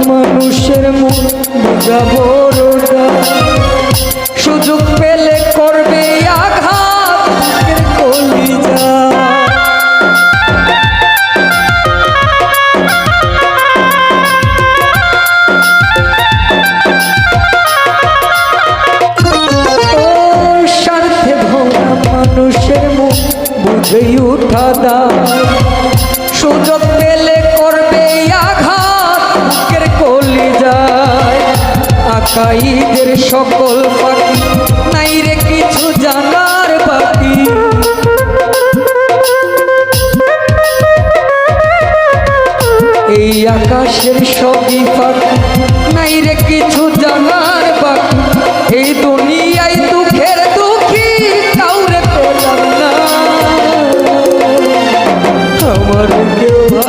মানুষের মন বুঝাবো রোজা, সুযোগ পেলে করবে আঘাত বুকের কলিজা। স্বার্থে ভরা মানুষের মন বুঝেই উঠা দায়, সুযোগ পেলে করবে আঘাত বুকের কলিজায়। আকাইদের সকল পাখি নাই রে কিছু জানার বাকি, এই আকাশের সবই পাখি নাই রে কিছু জানার